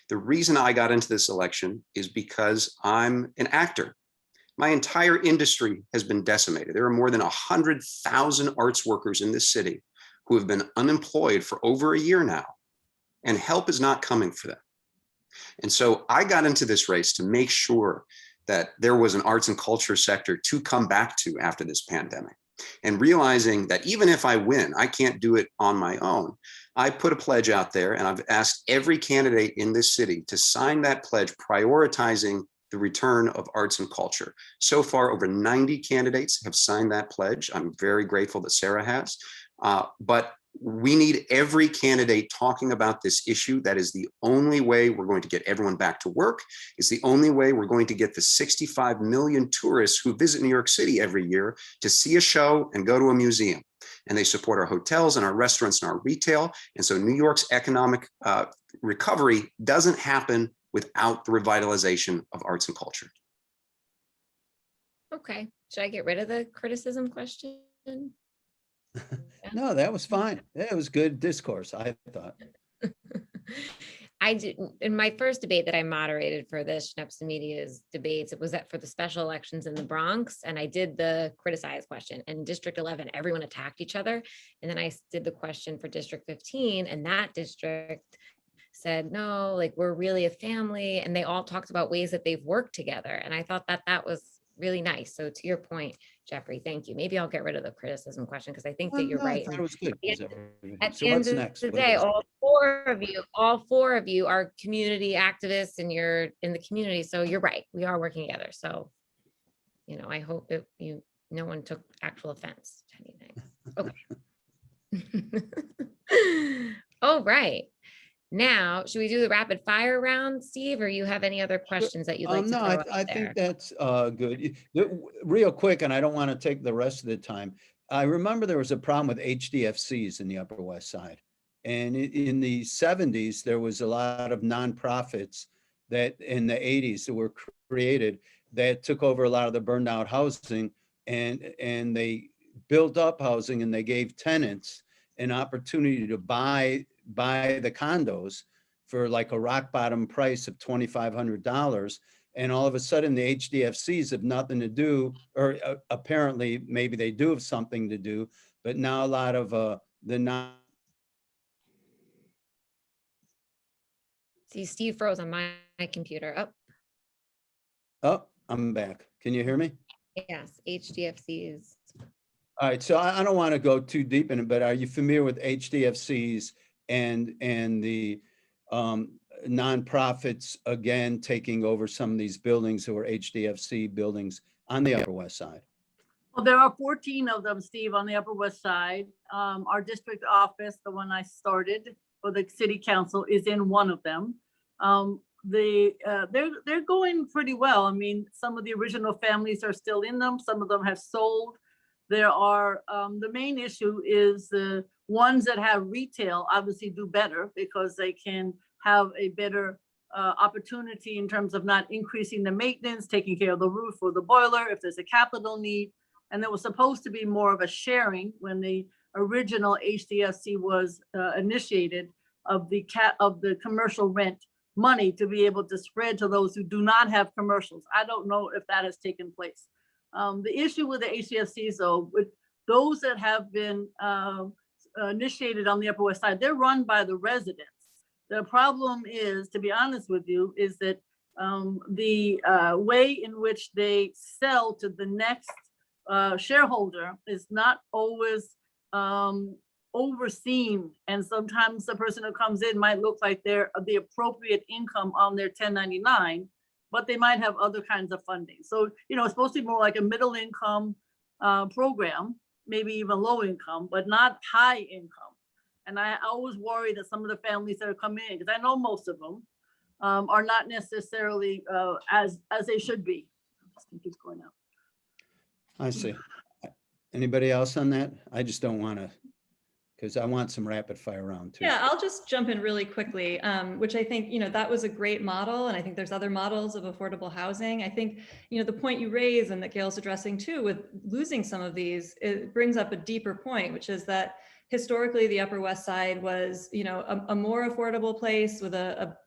The reason I got into this election is because I'm an actor. My entire industry has been decimated. There are more than 100,000 arts workers in this city who have been unemployed for over a year now, and help is not coming for them. And so I got into this race to make sure that there was an arts and culture sector to come back to after this pandemic. And realizing that even if I win, I can't do it on my own. I put a pledge out there, and I've asked every candidate in this city to sign that pledge, prioritizing the return of arts and culture. So far, over 90 candidates have signed that pledge. I'm very grateful that Sara has. But we need every candidate talking about this issue. That is the only way we're going to get everyone back to work. It's the only way we're going to get the 65 million tourists who visit New York City every year to see a show and go to a museum. And they support our hotels and our restaurants and our retail. And so New York's economic recovery doesn't happen without the revitalization of arts and culture. Okay, should I get rid of the criticism question? No, that was fine. It was good discourse, I thought. I did, in my first debate that I moderated for the Schneps and Media's debates, it was that for the special elections in the Bronx, and I did the criticize question. And District 11, everyone attacked each other. And then I did the question for District 15, and that district said, no, like we're really a family. And they all talked about ways that they've worked together. And I thought that that was really nice. So to your point, Jeffrey, thank you. Maybe I'll get rid of the criticism question because I think that you're No, I right. thought it was good. At So the end what's of next? the What day, is it? all four of you are community activists and you're in the community. So you're right. We are working together. So, you know, I hope that no one took actual offense to anything. Okay. All right. Now, should we do the rapid fire round, Steve, or you have any other questions that you'd like to No, throw out I there? think that's good. Real quick, and I don't want to take the rest of the time. I remember there was a problem with HDFCs in the Upper West Side. And in the 70s, there was a lot of nonprofits that in the 80s that were created that took over a lot of the burned out housing, and they built up housing, and they gave tenants an opportunity to buy the condos for like a rock bottom price of $2,500. And all of a sudden the HDFCs have nothing to do, or apparently maybe they do have something to do, but now a lot of the non. See, Steve froze on my computer. Oh, Oh, I'm back. Can you hear me? yes, HDFCs. All right, so I don't want to go too deep in it, but are you familiar with HDFCs and the nonprofits again taking over some of these buildings that were HDFC buildings on the Upper West Side? Well, there are 14 of them, Steve, on the Upper West Side. Our district office, the one I started for the city council, is in one of them. They're going pretty well. I mean, some of the original families are still in them. Some of them have sold. There are, the main issue is the ones that have retail obviously do better because they can have a better opportunity in terms of not increasing the maintenance, taking care of the roof or the boiler if there's a capital need. And there was supposed to be more of a sharing when the original HDFC was initiated of the commercial rent money to be able to spread to those who do not have commercials. I don't know if that has taken place. The issue with the HDFCs, though, with those that have been initiated on the Upper West Side, they're run by the residents. The problem is, to be honest with you, is that the way in which they sell to the next shareholder is not always overseen. And sometimes the person who comes in might look like they're the appropriate income on their 1099, but they might have other kinds of funding. So, you know, it's supposed to be more like a middle income program, maybe even low income, but not high income. And I always worry that some of the families that are coming in, because I know most of them, are not necessarily as they should be. I think it's going out. I see. Anybody else on that? I just don't want to, because I want some rapid fire round too. Yeah, I'll just jump in really quickly, which I think, you know, that was a great model. And I think there's other models of affordable housing. I think, you know, the point you raise and that Gale's addressing too, with losing some of these, it brings up a deeper point, which is that historically the Upper West Side was, you know, a more affordable place with a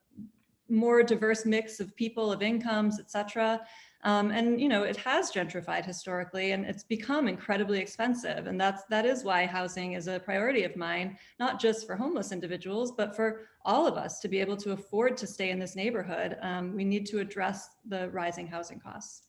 more diverse mix of people, of incomes, et cetera. And, you know, it has gentrified historically and it's become incredibly expensive. And that is why housing is a priority of mine, not just for homeless individuals, but for all of us to be able to afford to stay in this neighborhood. We need to address the rising housing costs.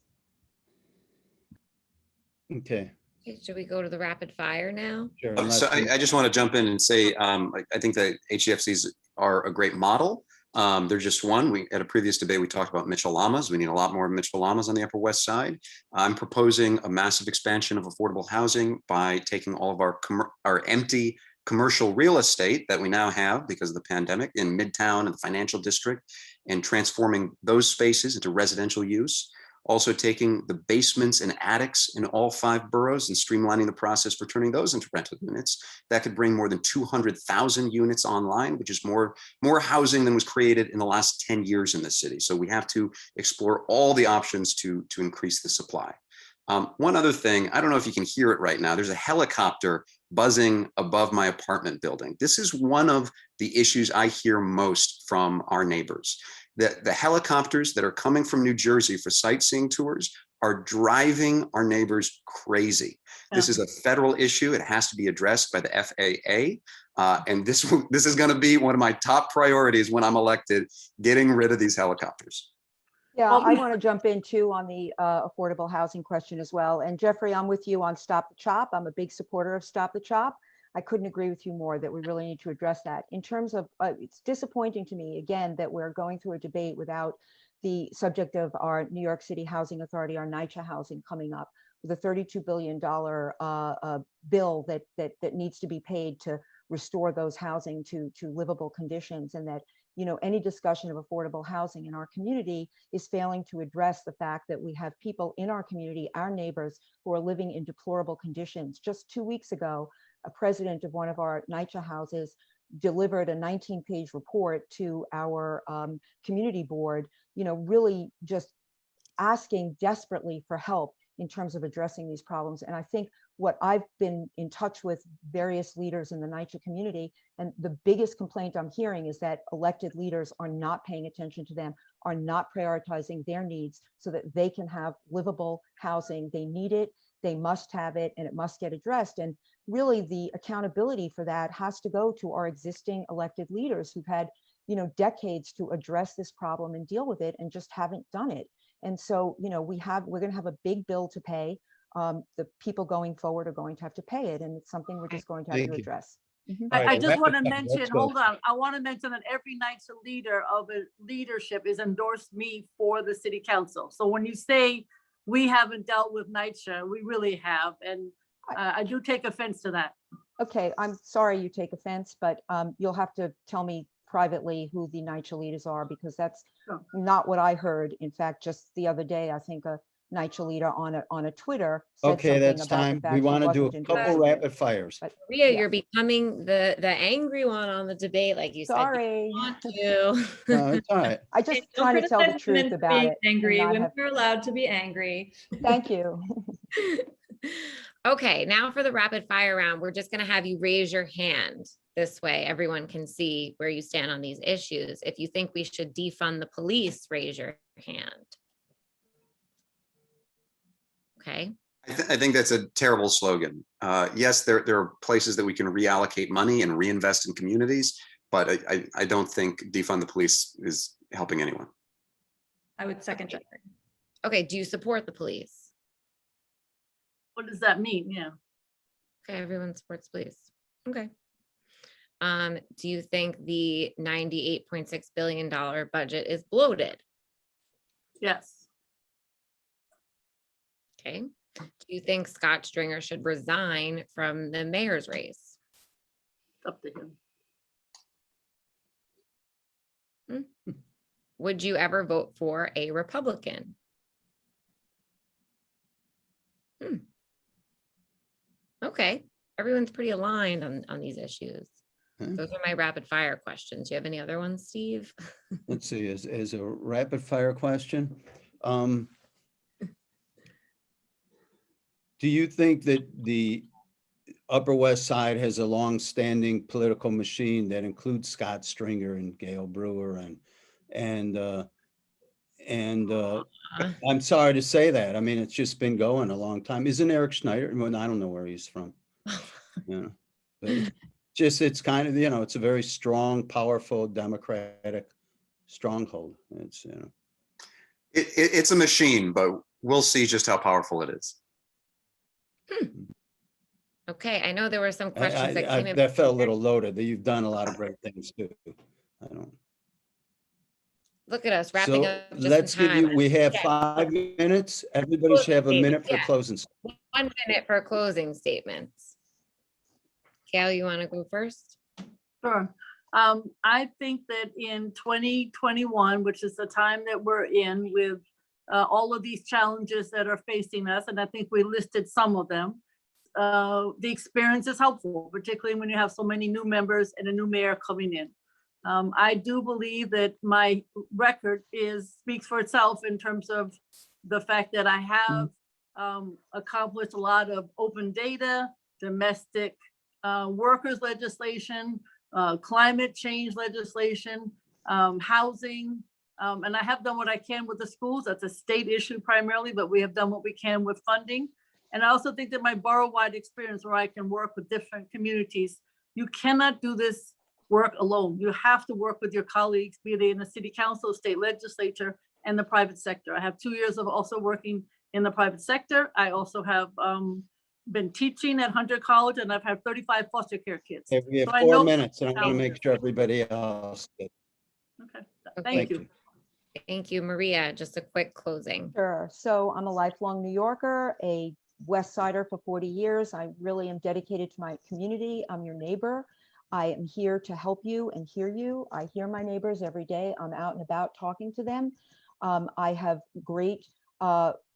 Okay, Okay, should we go to the rapid fire now? Sure, So unless- I just want to jump in and say, I think that HDFCs are a great model. They're just one. We at a previous debate, we talked about Mitchell Lamas. We need a lot more Mitchell Lamas on the Upper West Side. I'm proposing a massive expansion of affordable housing by taking all of our empty commercial real estate that we now have because of the pandemic in Midtown and the financial district and transforming those spaces into residential use. Also taking the basements and attics in all 5 boroughs and streamlining the process for turning those into rental units. That could bring more than 200,000 units online, which is more housing than was created in the last 10 years in the city. So we have to explore all the options to increase the supply. One other thing, I don't know if you can hear it right now. There's a helicopter buzzing above my apartment building. This is one of the issues I hear most from our neighbors. The helicopters that are coming from New Jersey for sightseeing tours are driving our neighbors crazy. This is a federal issue. It has to be addressed by the FAA. And this is going to be one of my top priorities when I'm elected, getting rid of these helicopters. Yeah, Well, I want to jump in too on the affordable housing question as well. And Jeffrey, I'm with you on Stop the Chop. I'm a big supporter of Stop the Chop. I couldn't agree with you more that we really need to address that. In terms of, it's disappointing to me, again, that we're going through a debate without the subject of our New York City Housing Authority, our NYCHA housing coming up with a $32 billion bill that needs to be paid to restore those housing to livable conditions, and that any discussion of affordable housing in our community is failing to address the fact that we have people in our community, our neighbors, who are living in deplorable conditions. Just 2 weeks ago, a president of one of our NYCHA houses delivered a 19-page report to our community board, really just asking desperately for help in terms of addressing these problems. And I think what I've been in touch with various leaders in the NYCHA community, and the biggest complaint I'm hearing is that elected leaders are not paying attention to them, are not prioritizing their needs so that they can have livable housing. They need it, they must have it, and it must get addressed. And really the accountability for that has to go to our existing elected leaders who've had, decades to address this problem and deal with it and just haven't done it. And so, we're going to have a big bill to pay. The people going forward are going to have to pay it, and it's something we're just going to have Thank to you. address. All right, I just want to let's mention, go. hold on, I want to mention that every NYCHA leader of a leadership is endorsed me for the city council. So when you say we haven't dealt with NYCHA, we really have. And I do take offense to that. Okay, I'm sorry you take offense, but you'll have to tell me privately who the NYCHA leaders are, because that's Sure. not what I heard. In fact, just the other day, I think a NYCHA leader on a Twitter said Okay, something that's about time. the fact We he want to do wasn't a couple endorsing it. rapid fires. But Maria, Yeah. you're becoming the angry one on the debate, like you said. sorry, You want to. No, it's all right. I just Don't trying to tell the criticize truth women for about being it. and Angry. not Women have- are allowed to be angry. Thank you. Okay, now for the rapid fire round, we're just going to have you raise your hand. This way, everyone can see where you stand on these issues. If you think we should defund the police, raise your hand. Okay. I think that's a terrible slogan. Yes, there are places that we can reallocate money and reinvest in communities, but I don't think defund the police is helping anyone. I would second Jeffrey. Okay, do you support the police? What does that mean? Yeah. Okay, everyone supports police. Okay. Do you think the $98.6 billion budget is bloated? Yes. Okay. Do you think Scott Stringer should resign from the mayor's race? Up to him. Would you ever vote for a Republican? Okay, everyone's pretty aligned on these issues. Hmm. Those are my rapid fire questions. Do you have any other ones, Steve? Let's see, as a rapid fire question. Do you think that the Upper West Side has a long-standing political machine that includes Scott Stringer and Gale Brewer and I'm sorry to say that. I mean, it's just been going a long time. Isn't Eric Schneider? Well, I don't know where he's from. But it's kind of, it's a very strong, powerful, democratic stronghold. It's, It's a machine, but we'll see just how powerful it is. Okay, I know there were some questions that came in. That felt a little loaded, that you've done a lot of great things too. I don't. Look at us wrapping So up just in let's give you, time. we have Yeah. 5 minutes. Everybody should have a minute for Yeah. closing. 1 minute for closing statements. Gail, you want to go first? Sure. I think that in 2021, which is the time that we're in with all of these challenges that are facing us, and I think we listed some of them, the experience is helpful, particularly when you have so many new members and a new mayor coming in. I do believe that my record speaks for itself in terms of the fact that I have accomplished a lot of open data, domestic workers legislation, climate change legislation, housing, and I have done what I can with the schools. That's a state issue primarily, but we have done what we can with funding. And I also think that my borough-wide experience where I can work with different communities, you cannot do this work alone. You have to work with your colleagues, be they in the city council, state legislature, and the private sector. I have 2 years of also working in the private sector. I also have been teaching at Hunter College, and I've had 35 foster care kids. Okay, we have So I 4 know- minutes, and I want to make sure everybody else. Okay, Okay. thank you. Thank you, Maria. Just a quick closing. Sure. So I'm a lifelong New Yorker, a West Sider for 40 years. I really am dedicated to my community. I'm your neighbor. I am here to help you and hear you. I hear my neighbors every day. I'm out and about talking to them. I have great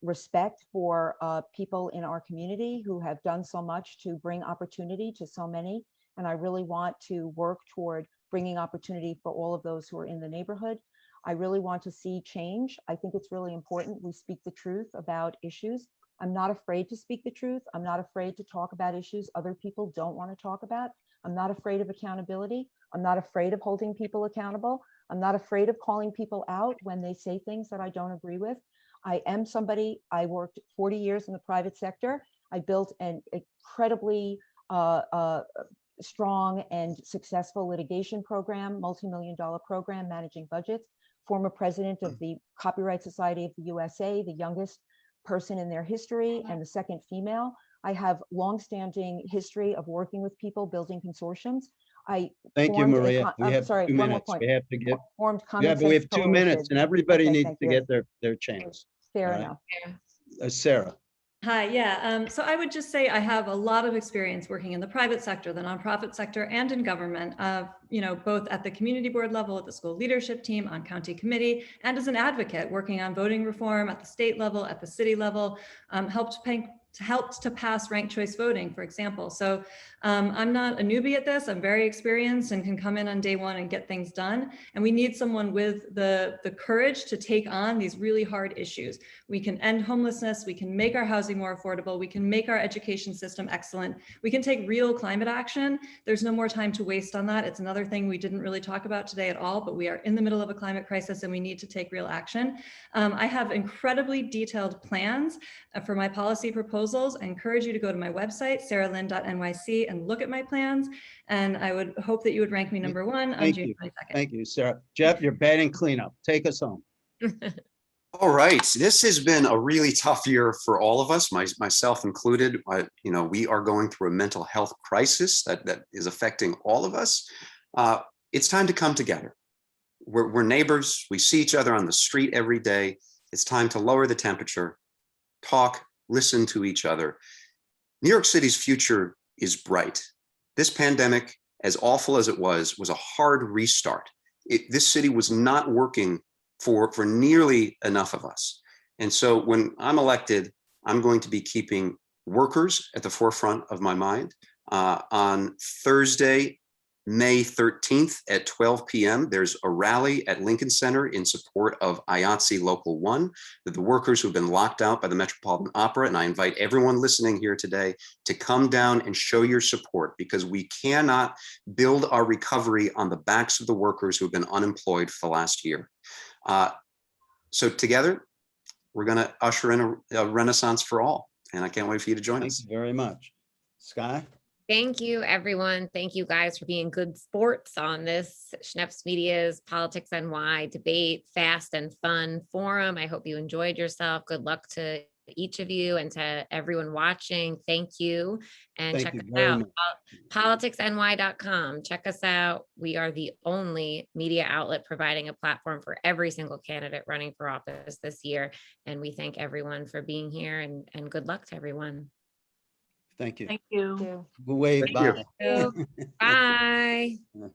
respect for people in our community who have done so much to bring opportunity to so many. And I really want to work toward bringing opportunity for all of those who are in the neighborhood. I really want to see change. I think it's really important we speak the truth about issues. I'm not afraid to speak the truth. I'm not afraid to talk about issues other people don't want to talk about. I'm not afraid of accountability. I'm not afraid of holding people accountable. I'm not afraid of calling people out when they say things that I don't agree with. I am somebody, I worked 40 years in the private sector. I built an incredibly strong and successful litigation program, multi-million-dollar program, managing budgets, former president of the Copyright Society of the USA, the youngest person in their history and the second female. I have longstanding history of working with people, building consortiums. Thank you, Maria. We have 2 one more minutes. point. We have to get, Formed yeah, but we have 2 minutes, and everybody Okay, needs thank to you. get their chance. Fair all right? enough. Sarah. Hi, yeah. So I would just say I have a lot of experience working in the private sector, the nonprofit sector, and in government, both at the community board level, at the school leadership team, on county committee, and as an advocate working on voting reform at the state level, at the city level, helped to pass ranked choice voting, for example. So I'm not a newbie at this. I'm very experienced and can come in on day one and get things done. And we need someone with the courage to take on these really hard issues. We can end homelessness. We can make our housing more affordable. We can make our education system excellent. We can take real climate action. There's no more time to waste on that. It's another thing we didn't really talk about today at all, but we are in the middle of a climate crisis and we need to take real action. I have incredibly detailed plans for my policy proposals. I encourage you to go to my website, saralind.nyc, and look at my plans. And I would hope that you would rank me number 1 on June 22nd. Thank you, Sarah. Jeff, you're batting cleanup. Take us home. All right, this has been a really tough year for all of us, myself included. We are going through a mental health crisis that is affecting all of us. It's time to come together. We're neighbors. We see each other on the street every day. It's time to lower the temperature, talk, listen to each other. New York City's future is bright. This pandemic, as awful as it was a hard restart. This city was not working for nearly enough of us. And so when I'm elected, I'm going to be keeping workers at the forefront of my mind. On Thursday, May 13th at 12 p.m., there's a rally at Lincoln Center in support of IATSE Local 1, the workers who've been locked out by the Metropolitan Opera. And I invite everyone listening here today to come down and show your support, because we cannot build our recovery on the backs of the workers who've been unemployed for the last year. So together, we're going to usher in a renaissance for all. And I can't wait for you to join us. Thank you very much. Sky? Thank you, everyone. Thank you guys for being good sports on this Schneps Media's PoliticsNY debate, fast and fun forum. I hope you enjoyed yourself. Good luck to each of you and to everyone watching. Thank you. And Thank check you us very out, much. politicsny.com. Check us out. We are the only media outlet providing a platform for every single candidate running for office this year. And we thank everyone for being here, and good luck to everyone. Thank you. Thank you. Thank you. Wave, Thank you. bye. Bye.